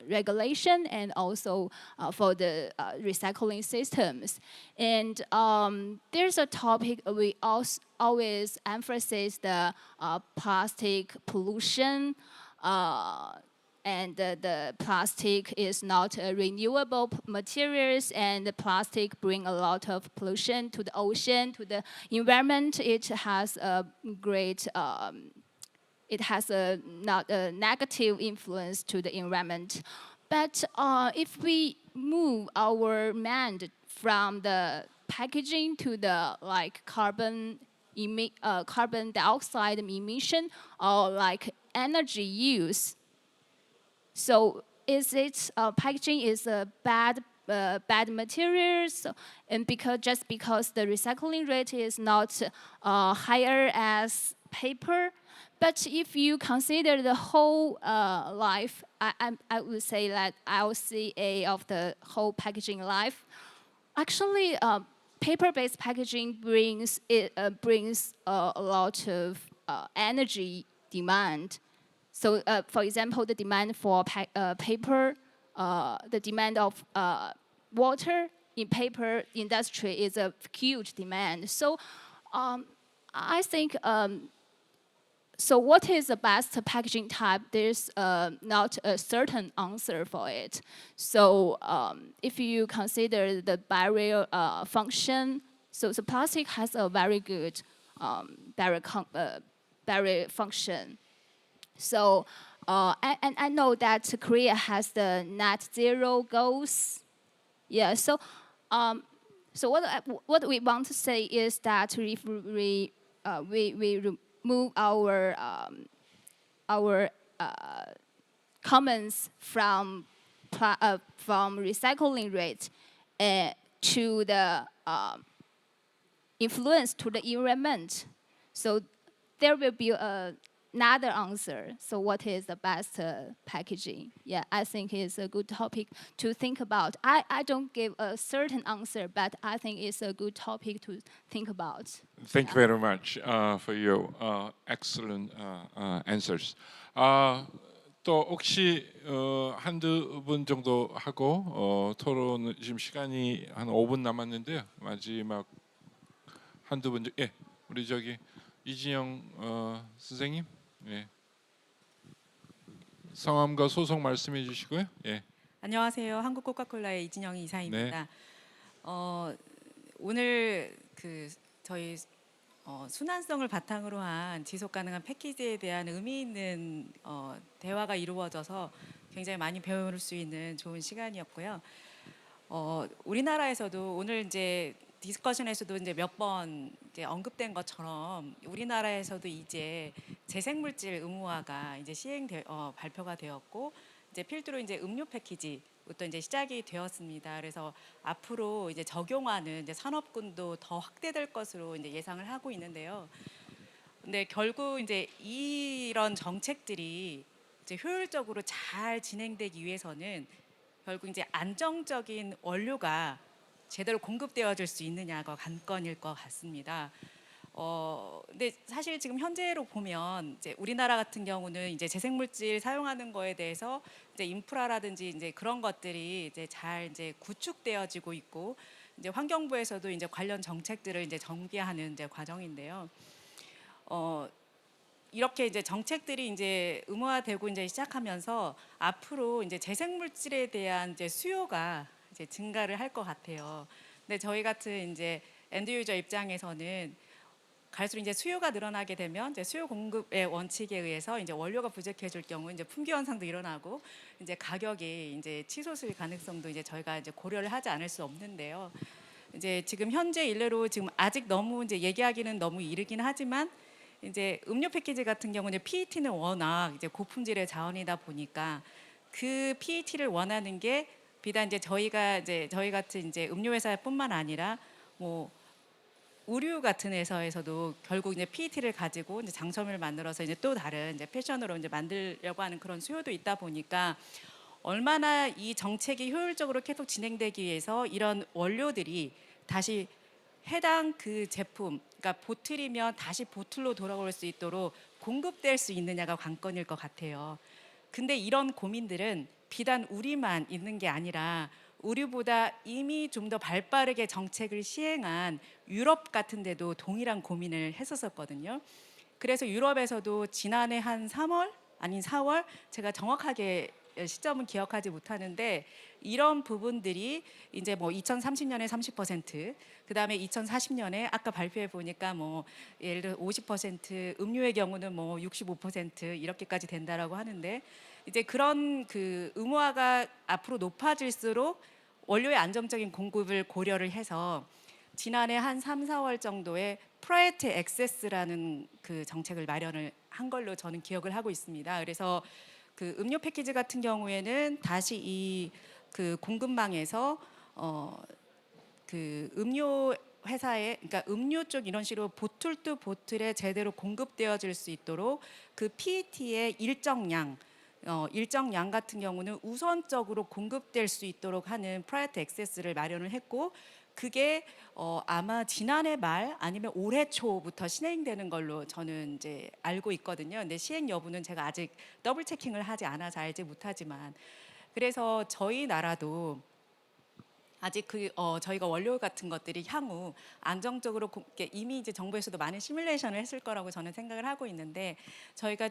regulation, and also for the recycling systems. And there's a topic we always emphasize the plastic pollution. And the plastic is not renewable materials, and the plastic bring a lot of pollution to the ocean, to the environment. It has a great, it has a not a negative influence to the environment. But if we move our mind from the packaging to the carbon dioxide emission or energy use. So is it packaging is a bad materials, and just because the recycling rate is not higher as paper, but if you consider the whole life, I would say that LCA of the whole packaging life, actually paper-based packaging brings a lot of energy demand. So, for example, the demand for paper, the demand of water in paper industry is a huge demand. So, I think, so what is the best packaging type? There's not a certain answer for it. So, if you consider the barrier function, so the plastic has a very good barrier function. So, and I know that Korea has the net zero goals. Yeah. So, So what we want to say is that if we remove our comments from recycling rate to the influence to the environment, so there will be another answer. So what is the best packaging? Yeah, I think it's a good topic to think about. I don't give a certain answer, but I think it's a good topic to think about. Thank you very much for your excellent answers. 또 혹시 한두 분 정도 하고 토론 지금 시간이 한 5분 남았는데요. 마지막 한두 분 예, 우리 저기 이진영 선생님, 예. 성함과 소속 말씀해 주시고요. 예. 안녕하세요. 한국 코카콜라의 이진영 이사입니다. 오늘 그 저희 순환성을 바탕으로 한 지속 가능한 패키지에 대한 의미 있는 대화가 이루어져서 굉장히 많이 배울 수 있는 좋은 시간이었고요. 우리나라에서도 오늘 이제 디스커션에서도 이제 몇 번 이제 언급된 것처럼 우리나라에서도 이제 재생물질 의무화가 이제 발표가 되었고 이제 필두로 이제 음료 패키지부터 이제 시작이 되었습니다. 그래서 앞으로 이제 적용하는 이제 산업군도 더 확대될 것으로 이제 예상을 하고 있는데요. 근데 결국 이제 이런 정책들이 이제 효율적으로 잘 진행되기 위해서는 결국 이제 안정적인 원료가 제대로 공급되어질 수 있느냐가 관건일 것 같습니다. 근데 사실 지금 현재로 보면 이제 우리나라 같은 경우는 이제 재생물질 사용하는 거에 대해서 이제 인프라라든지 이제 그런 것들이 이제 잘 이제 구축되어지고 있고 이제 환경부에서도 이제 관련 정책들을 이제 전개하는 이제 과정인데요. 이렇게 이제 정책들이 이제 의무화되고 이제 시작하면서 앞으로 이제 재생물질에 대한 이제 수요가 이제 증가를 할 것 같아요. 근데 저희 같은 이제 엔드 유저 입장에서는 갈수록 이제 수요가 늘어나게 되면 이제 수요 공급의 원칙에 의해서 이제 원료가 부족해질 경우 이제 품귀 현상도 일어나고 이제 가격이 이제 치솟을 가능성도 이제 저희가 이제 고려를 하지 않을 수 없는데요. 이제 지금 현재 일례로 지금 아직 너무 이제 얘기하기는 너무 이르긴 하지만 이제 음료 패키지 같은 경우는 PET는 워낙 이제 고품질의 자원이다 보니까 그 PET를 원하는 게 비단 이제 저희 같은 이제 음료 회사뿐만 아니라 뭐 의류 같은 회사에서도 결국 이제 PET를 가지고 이제 장점을 만들어서 이제 또 다른 이제 패션으로 이제 만들려고 하는 그런 수요도 있다 보니까 얼마나 이 정책이 효율적으로 계속 진행되기 위해서 이런 원료들이 다시 해당 그 제품, 그러니까 보틀이면 다시 보틀로 돌아올 수 있도록 공급될 수 있느냐가 관건일 것 같아요. 근데 이런 고민들은 비단 우리만 있는 게 아니라 우리보다 이미 좀 더 발빠르게 정책을 시행한 유럽 같은 데도 동일한 고민을 했었거든요. 그래서 유럽에서도 지난해 한 3월 아닌 4월 제가 정확하게 시점은 기억하지 못하는데 이런 부분들이 이제 뭐 2030년에 30%, 그다음에 2040년에 아까 발표해 보니까 뭐 예를 들어 50%, 음료의 경우는 뭐 65% 이렇게까지 된다라고 하는데 이제 그런 그 의무화가 앞으로 높아질수록 원료의 안정적인 공급을 고려를 해서 지난해 한 3, 4월 정도에 프라이어티 액세스라는 그 정책을 마련을 한 걸로 저는 기억을 하고 있습니다. 그래서 그 음료 패키지 같은 경우에는 다시 이 그 공급망에서 그 음료 회사에, 그러니까 음료 쪽 이런 식으로 보틀 투 보틀에 제대로 공급되어질 수 있도록 그 PET의 일정 양 같은 경우는 우선적으로 공급될 수 있도록 하는 프라이어티 액세스를 마련을 했고 그게 아마 지난해 말 아니면 올해 초부터 시행되는 걸로 저는 이제 알고 있거든요. 근데 시행 여부는 제가 아직 더블 체킹을 하지 않아서 알지 못하지만 그래서 저희 나라도 아직 저희가 원료 같은 것들이 향후 안정적으로 이미 이제 정부에서도 많은 시뮬레이션을 했을 거라고 저는 생각을 하고 있는데 저희가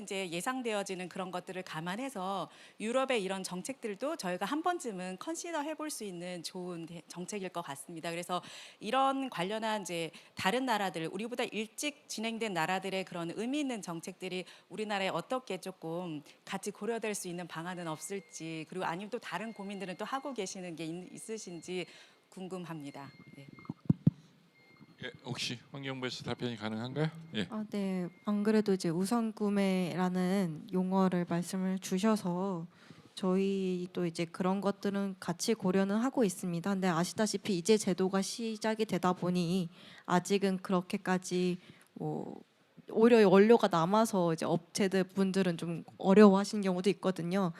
이제 예상되어지는 그런 것들을 감안해서 유럽의 이런 정책들도 저희가 한 번쯤은 컨시더 해볼 수 있는 좋은 정책일 것 같습니다. 그래서 이런 관련한 이제 다른 나라들, 우리보다 일찍 진행된 나라들의 그런 의미 있는 정책들이 우리나라에 어떻게 조금 같이 고려될 수 있는 방안은 없을지, 그리고 아니면 또 다른 고민들은 또 하고 계시는 게 있으신지 궁금합니다. 네. 예, 혹시 환경부에서 답변이 가능한가요? 예. 네. 안 그래도 이제 우선 구매라는 용어를 말씀을 주셔서 저희도 이제 그런 것들은 같이 고려는 하고 있습니다. 근데 아시다시피 이제 제도가 시작이 되다 보니 아직은 그렇게까지 뭐 오히려 원료가 남아서 이제 업체들 분들은 좀 어려워하시는 경우도 있거든요.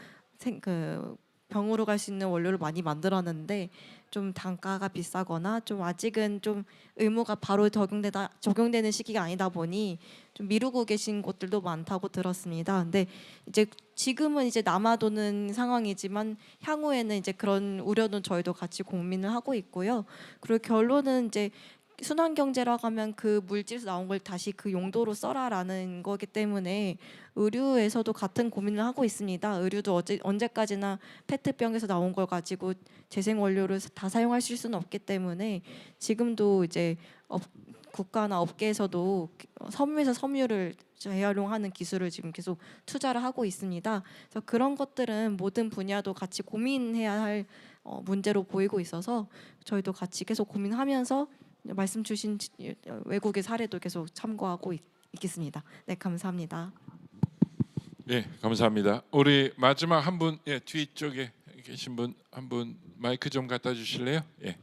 그 병으로 갈 수 있는 원료를 많이 만들었는데 좀 단가가 비싸거나 좀 아직은 좀 의무가 바로 적용되는 시기가 아니다 보니 좀 미루고 계신 곳들도 많다고 들었습니다. 근데 이제 지금은 이제 남아도는 상황이지만 향후에는 이제 그런 우려는 저희도 같이 고민을 하고 있고요. 그리고 결론은 이제 순환경제라고 하면 그 물질에서 나온 걸 다시 그 용도로 써라라는 거기 때문에 의류에서도 같은 고민을 하고 있습니다. 의류도 언제까지나 페트병에서 나온 걸 가지고 재생 원료를 다 사용할 수는 없기 때문에 지금도 이제 국가나 업계에서도 섬유에서 섬유를 재활용하는 기술을 지금 계속 투자를 하고 있습니다. 그래서 그런 것들은 모든 분야도 같이 고민해야 할 문제로 보이고 있어서 저희도 같이 계속 고민하면서 말씀 주신 외국의 사례도 계속 참고하고 있겠습니다. 네, 감사합니다. 예, 감사합니다. 우리 마지막 한 분, 예, 뒤쪽에 계신 분 한 분 마이크 좀 갖다 주실래요? 예.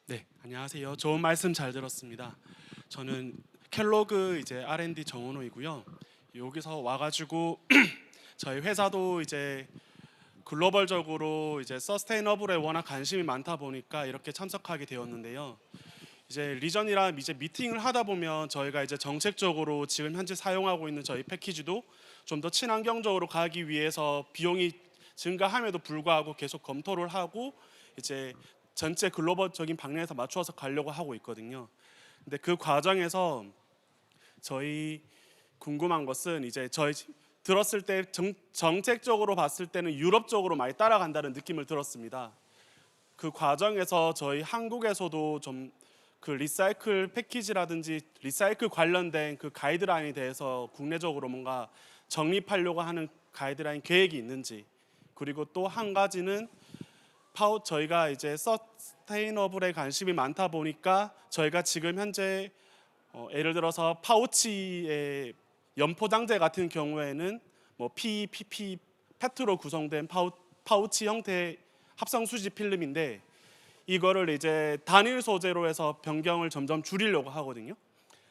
네, 안녕하세요. 좋은 말씀 잘 들었습니다. 저는 켈로그 이제 R&D 정원호이고요. 여기서 와가지고 저희 회사도 이제 글로벌적으로 이제 서스테이너블에 워낙 관심이 많다 보니까 이렇게 참석하게 되었는데요. 이제 리전이랑 이제 미팅을 하다 보면 저희가 이제 정책적으로 지금 현재 사용하고 있는 저희 패키지도 좀 더 친환경적으로 가기 위해서 비용이 증가함에도 불구하고 계속 검토를 하고 이제 전체 글로벌적인 방향에서 맞추어서 가려고 하고 있거든요. 근데 그 과정에서 저희 궁금한 것은 이제 저희 들었을 때 정책적으로 봤을 때는 유럽 쪽으로 많이 따라간다는 느낌을 들었습니다. 그 과정에서 저희 한국에서도 좀 그 리사이클 패키지라든지 리사이클 관련된 그 가이드라인에 대해서 국내적으로 뭔가 정립하려고 하는 가이드라인 계획이 있는지, 그리고 또 한 가지는 저희가 이제 서스테이너블에 관심이 많다 보니까 저희가 지금 현재 예를 들어서 파우치의 연포장재 같은 경우에는 뭐 PE, PP, 페트로 구성된 파우치 형태의 합성 수지 필름인데 이거를 이제 단일 소재로 해서 변경을 점점 줄이려고 하거든요.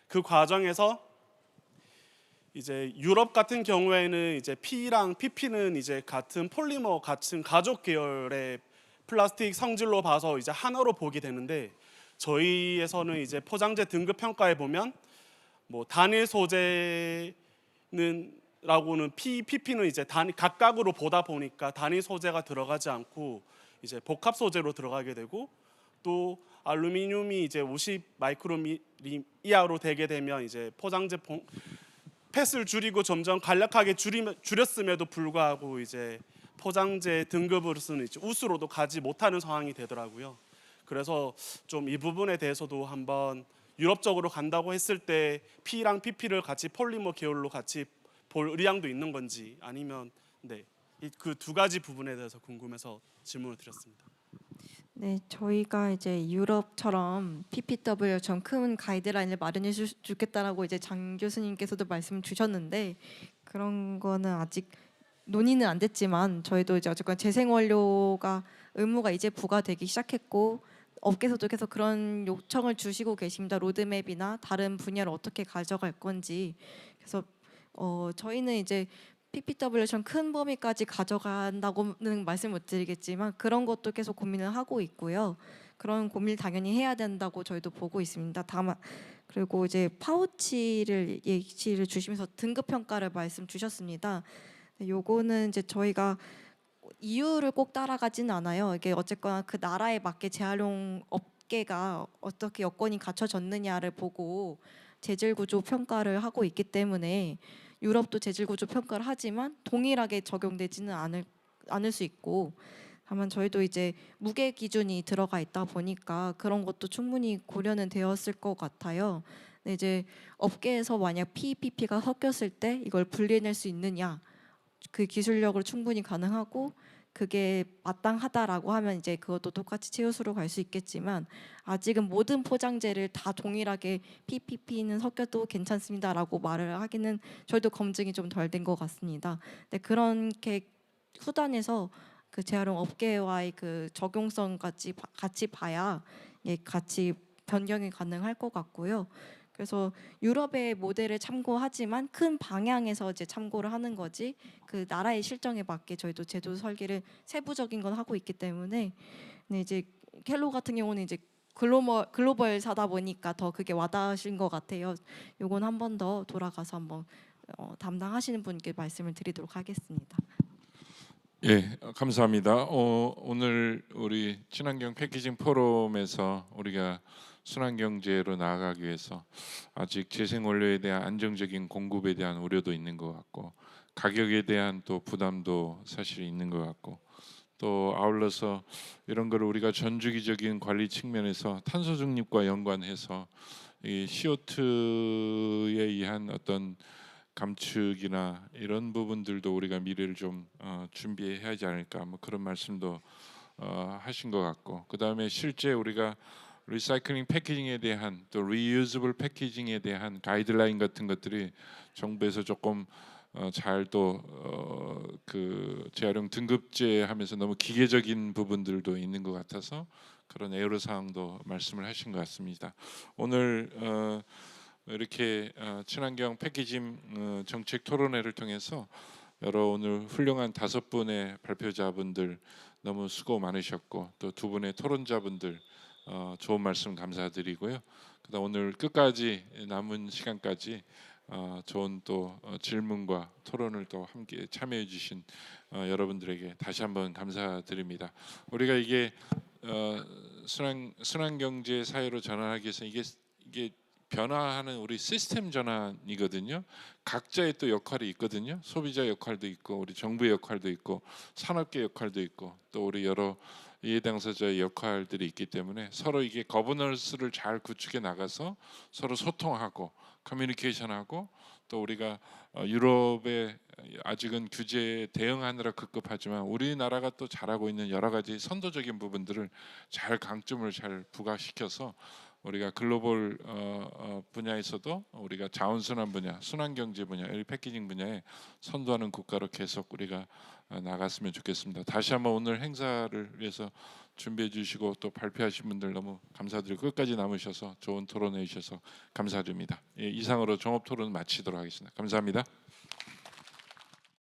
그 과정에서 이제 유럽 같은 경우에는 이제 PE랑 PP는 이제 같은 폴리머 같은 가족 계열의 플라스틱 성질로 봐서 이제 하나로 보게 되는데 저희에서는 이제 포장재 등급 평가에 보면 뭐 단일 소재는 라고는 PP는 이제 각각으로 보다 보니까 단일 소재가 들어가지 않고 이제 복합 소재로 들어가게 되고 또 알루미늄이 이제 50 마이크로미터 이하로 되게 되면 이제 포장재 펫을 줄이고 점점 간략하게 줄였음에도 불구하고 이제 포장재 등급으로서는 이제 우수로도 가지 못하는 상황이 되더라고요. 그래서 좀 이 부분에 대해서도 한번 유럽적으로 간다고 했을 때 P랑 PP를 같이 폴리머 계열로 같이 볼 의향도 있는 건지 아니면 네, 그 두 가지 부분에 대해서 궁금해서 질문을 드렸습니다. 네, 저희가 이제 유럽처럼 PPW처럼 큰 가이드라인을 마련해 주겠다라고 이제 장 교수님께서도 말씀 주셨는데 그런 거는 아직 논의는 안 됐지만 저희도 이제 어쨌건 재생원료가 의무가 이제 부과되기 시작했고 업계에서도 계속 그런 요청을 주시고 계십니다. 로드맵이나 다른 분야를 어떻게 가져갈 건지. 그래서 저희는 이제 PPW처럼 큰 범위까지 가져간다고는 말씀 못 드리겠지만 그런 것도 계속 고민을 하고 있고요. 그런 고민을 당연히 해야 된다고 저희도 보고 있습니다. 다만 그리고 이제 파우치를 예시를 주시면서 등급 평가를 말씀 주셨습니다. 요거는 이제 저희가 이유를 꼭 따라가지는 않아요. 이게 어쨌거나 그 나라에 맞게 재활용 업계가 어떻게 여건이 갖춰졌느냐를 보고 재질 구조 평가를 하고 있기 때문에 유럽도 재질 구조 평가를 하지만 동일하게 적용되지는 않을 수 있고 다만 저희도 이제 무게 기준이 들어가 있다 보니까 그런 것도 충분히 고려는 되었을 것 같아요. 근데 이제 업계에서 만약 PPP가 섞였을 때 이걸 분리해낼 수 있느냐 그 기술력으로 충분히 가능하고 그게 마땅하다라고 하면 이제 그것도 똑같이 최우수로 갈 수 있겠지만 아직은 모든 포장재를 다 동일하게 PPP는 섞여도 괜찮습니다라고 말을 하기는 저희도 검증이 좀 덜 된 것 같습니다. 근데 그렇게 후단에서 그 재활용 업계와의 그 적용성 같이 봐야 예, 같이 변경이 가능할 것 같고요. 그래서 유럽의 모델을 참고하지만 큰 방향에서 이제 참고를 하는 거지 그 나라의 실정에 맞게 저희도 제도 설계를 세부적인 건 하고 있기 때문에 근데 이제 켈로 같은 경우는 이제 글로벌 사다 보니까 더 그게 와닿으신 것 같아요. 요건 한 번 더 돌아가서 한번 담당하시는 분께 말씀을 드리도록 하겠습니다. 예, 감사합니다. 오늘 우리 친환경 패키징 포럼에서 우리가 순환경제로 나아가기 위해서 아직 재생 원료에 대한 안정적인 공급에 대한 우려도 있는 것 같고 가격에 대한 또 부담도 사실 있는 것 같고 또 아울러서 이런 걸 우리가 전주기적인 관리 측면에서 탄소 중립과 연관해서 이 CO2에 의한 어떤 감축이나 이런 부분들도 우리가 미래를 좀 준비해야 하지 않을까 뭐 그런 말씀도 하신 것 같고 그 다음에 실제 우리가 리사이클링 패키징에 대한 또 리유즈블 패키징에 대한 가이드라인 같은 것들이 정부에서 조금 잘 또 그 재활용 등급제 하면서 너무 기계적인 부분들도 있는 것 같아서 그런 애로 사항도 말씀을 하신 것 같습니다. 오늘 이렇게 친환경 패키징 정책 토론회를 통해서 여러 오늘 훌륭한 5분의 발표자분들 너무 수고 많으셨고 또 2분의 토론자분들 좋은 말씀 감사드리고요. 그다음 오늘 끝까지 남은 시간까지 좋은 또 질문과 토론을 또 함께 참여해 주신 여러분들에게 다시 한번 감사드립니다. 우리가 이게 순환경제 사회로 전환하기 위해서 이게 변화하는 우리 시스템 전환이거든요. 각자의 또 역할이 있거든요. 소비자 역할도 있고 우리 정부의 역할도 있고 산업계 역할도 있고 또 우리 여러 이해 당사자의 역할들이 있기 때문에 서로 이게 거버넌스를 잘 구축해 나가서 서로 소통하고 커뮤니케이션하고 또 우리가 유럽의 아직은 규제에 대응하느라 급급하지만 우리나라가 또 잘하고 있는 여러 가지 선도적인 부분들을 잘 강점을 잘 부각시켜서 우리가 글로벌 분야에서도 우리가 자원순환 분야, 순환경제 분야, 패키징 분야에 선도하는 국가로 계속 우리가 나갔으면 좋겠습니다. 다시 한번 오늘 행사를 위해서 준비해 주시고 또 발표하신 분들 너무 감사드리고 끝까지 남으셔서 좋은 토론해 주셔서 감사드립니다. 예, 이상으로 종합 토론 마치도록 하겠습니다. 감사합니다.